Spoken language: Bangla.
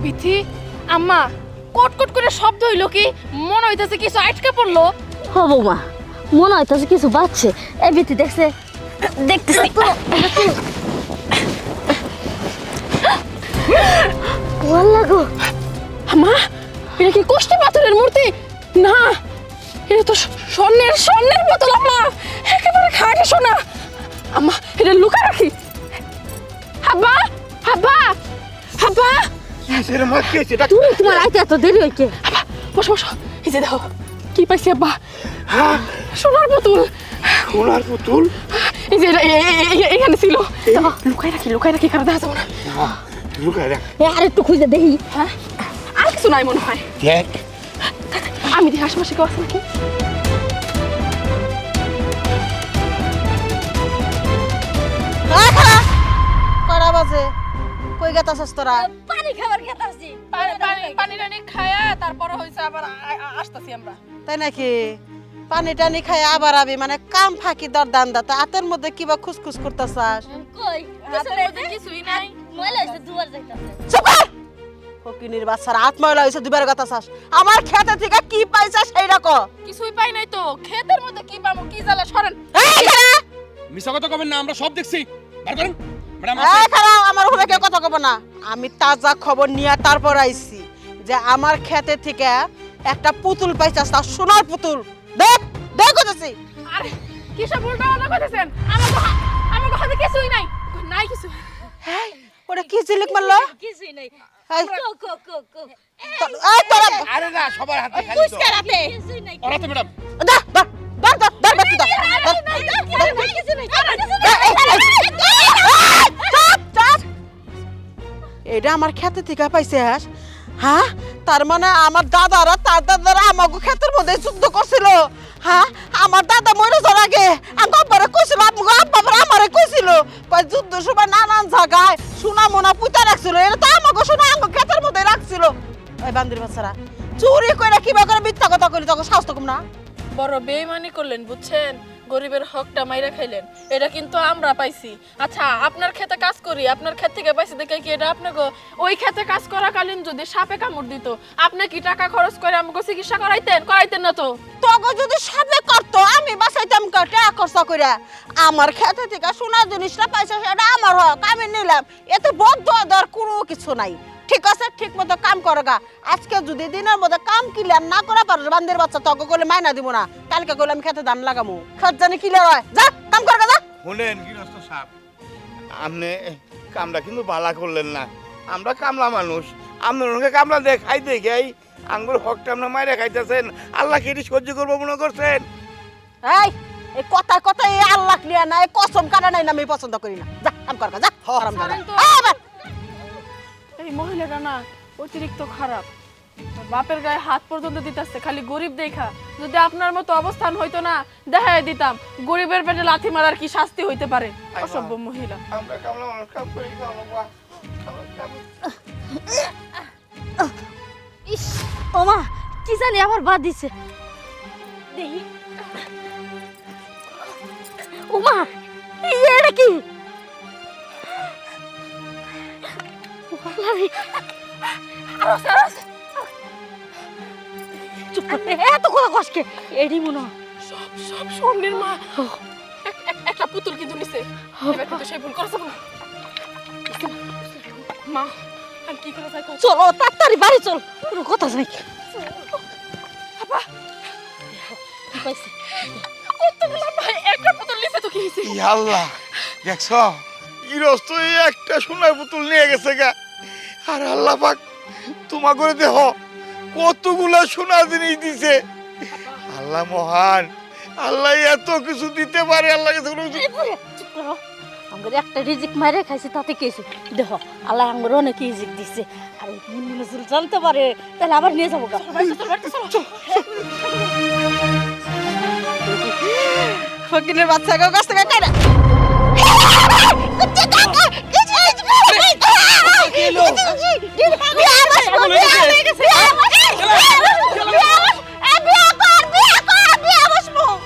বিথি আম্মা কটকট করে শব্দ হইলো কি মনে হইতাছে কিছু আটকে পড়লো। হবো মা, মনে হইতাছে কিছু বাজছে। এই বিতি দেখছে, দেখতেছি। ওয়াল্লাহ গো আম্মা এটা কি কষ্টি পাথরের মূর্তি? না এটা তো স্বর্ণের বোতল আম্মা, একেবারে খাঁটি সোনা। আম্মা এটা লুকা রাখি। হাব্বা হাব্বা হাব্বা কিসের মা কেছে ডাক তুমি তোমার আইতে এত দেরি হইছে। আব্বা বসো বসো, এই যে দেখো কি পাইছি আব্বা। হ্যাঁ সোনার বোতল। সোনার পুতুল এই যে এখানে ছিল। লুকাই রাখি কারণ দেখা যাবো না। লুকায় রাখ আর একটু খুঁজে দেখি। হ্যাঁ আর কিছু নাই মনে হয়। দেখ আমি দেখি আশেপাশে কেউ আছে নাকি। কড়া বাজে কই গেতাছস তোরা? পানি খাবার খেতাছি। পানি টানি খায়া তারপরে হইছে আবার আসতাছি আমরা। তাই নাকি? পানি টানি খাই আবার আবি মানে কাম ফাঁকি দর দান্দা তা হাতের মধ্যে কিবা খুসখুস করতেছাস? কই হাতের মধ্যে কিছুই নাই। ময়লা হইছে দুবার যাইতাছে। চুপ কর! ফকিনির বাচ্চার হাত ময়লা হইছে দুবার গতাছাস। আমার খেতে থেকে কি পাইছাস সেইটা ক। কিছুই পাই নাই তো। ক্ষেতের মধ্যে কি পাবো? কি জ্বালা সরেন। এই খারা! মিছা কথা কবেন না, আমরা সব দেখছি। বার করেন ম্যাডাম। এই খারা, আমার উপরে কেউ কথা কব না। আমি তাজা খবর নিয়ে তারপর আইছি যে আমার খেতে থেকে একটা পুতুল পাইছাস, তার সোনার পুতুল। দেখ দেখ কইতাছি। আরে কি সব উল্টা পাল্টা কইতেছেন? আমার হাতে কিছুই নাই। নাই কিছু। এই ওটা কি জিলিক মারলো? কিছুই নাই। এই কো এই তোরা আরে না, সবার হাতে খালি তো। পুষ্কার হাতে কিছুই নাই। ওরাতে ম্যাডাম। দা দা দা দা দা দা দা এটা আমার খেতে থেকে পাইছিস? হ্যাঁ, তার মানে আমার দাদারা তার দাদারা আমাকে ক্ষেতের মধ্যে যুদ্ধ করছিল। হ্যাঁ, আমার দাদা মরে যাওয়ার আগে আমার আব্বারে কইছিল, আমাকে আব্বা আমারে কইছিল কই যুদ্ধ সময় নানান জায়গায় সোনা মোনা পুঁতা রাখছিল। এটা তো আমাকে সোনা আমাকে ক্ষেতের মধ্যে রাখছিল। এই বান্দির বাচ্চারা চুরি করে কিবা করে মিথ্যা কথা কইলি, তোকে সাহস তো কম না? বড় বেইমানি করলেন বুঝছেন। গরিবের হকটা মাইরা খাইলেন। এটা কিন্তু আমরা পাইছি। আচ্ছা আপনার খেতে কাজ করি, আপনার ক্ষেত থেকে পাইছি দেখে কি এটা আপনাকে ওই খেতে কাজ করাকালীন যদি সাপে কামড় দিত আপনি কি টাকা খরচ করে আমাকে চিকিৎসা করাইতেন না তো? তোকে যদি সাবে করতো আমি বাঁচাইতাম টাকা খরচ করে। আমার খেতে থেকে সোনা জিনিসটা পাইছে সেটা আমার হক, আমি নিলাম। এতে বদ্ধ দেওয়ার কোনো কিছু নাই। ঠিক আছে, ঠিক মতো কাম করগা। আজকে যদি দিনের মধ্যে কাম ক্লিয়ার না করা পারো বান্দির বাচ্চা, তোকে করলে মাইনা দিব না। কালকে করলে আমি খেতে ধান লাগামো। খেত জানি ক্লিয়ার হয়। যা কাম করগা যা। শুনেন গৃহস্থ সাহেব, আপনি কামটা কিন্তু বালা করলেন না। আমরা কামলা মানুষ, আপনার কামলা দিয়ে খাইতে খাই আঙ্গুর হকটা আপনার মাইরে খাইতেছেন। আল্লাহ কি এটি সহ্য করবো মনে করছেন? এই কথা কথা এই আল্লাহ ক্লিয়ার না, এই কসম কাটা নাই না, আমি পছন্দ করি না। যা কাম করগা যা। আরাম দাদা। এই মহিলাটা না অতিরিক্ত খারাপ। বাপের গায়ে হাত পর্যন্ত দিতেছে খালি গরিব দেখা। যদি আপনার মতো অবস্থান হইতো না দেখাই দিতাম গরিবের পেটে লাথি মারার কি শাস্তি হইতে পারে। অসভ্য মহিলা। আমরা কামলা মানুষ, কাম করি খাওয়া। ইস ওমা কি জানি আবার বাদ দিছে। দেখি ওমা এটা কি? চুপ করে এত কথা কষ্টে এডি মনে হয় সব স্বর্ণের মা। একটা পুতুল কিন্তু নিছে। এবার কিন্তু সেই ভুল করছে না। মা আমি কি করে যাই? চলো তাড়াতাড়ি বাড়ি চল, কোনো কথা নাই। আপা কি পাইছে? কতগুলো ভাই একটা পুতুল নিছে তো কি হইছে? ই আল্লাহ, দেখছ গৃহস্থ এই একটা সোনার পুতুল নিয়ে গেছে গা। আর আল্লাহ পাক তোমা করে দেহ কতগুলা সোনা জিনিস দিছে। আল্লাহ মহান, আল্লাহ এত কিছু দিতে পারে। আল্লাহ কাছে কোনো কিছু। চুপ করো, আমাদের একটা রিজিক মারে খাইছে তাতে কিছু দেখো আল্লাহ আমার অনেক রিজিক দিচ্ছে। আর মুন্নুল জানতে পারে তাহলে আবার নিয়ে যাবো। ফকিনের বাচ্চা কাছ থেকে কাটা। কি হলো?